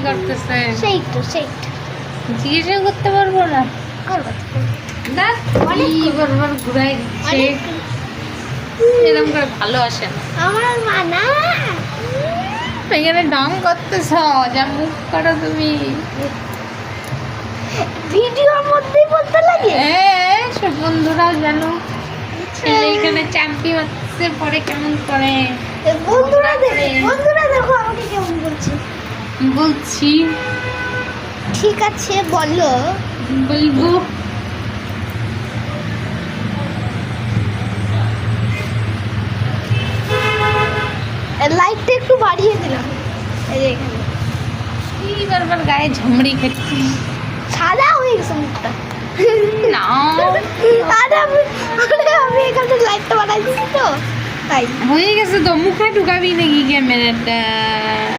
করতেছে। সেই তো জিজ্ঞাসা করতে পারবো না। দেখ বারবার ঘুরাই দিচ্ছে, এরকম করে ভালো আসে না। আমার মা না এখানে ঢং করতেছ, যা মুখ করো তুমি। ভিডিওর মধ্যেই বলতে লাগে। হ্যাঁ, সব বন্ধুরাও জানো ছেলে এখানে চাম্পি মারতেছে, পরে কেমন করে। বন্ধুরা দেখো আমাকে কেমন বলছে। বলছি ঠিক আছে বলো। বলবো। লাইটটা একটু বাড়িয়ে দিলাম। এই যে এখানে কি বারবার গায়ে ঝমড়ি খেতে। সাদা হয়ে গেছে মুখটা। না আমি এখানে লাইটটা বাড়াই দিচ্ছি তো তাই হয়ে গেছে তো, মুখে ঢুকাবি নাকি ক্যামেরাটা?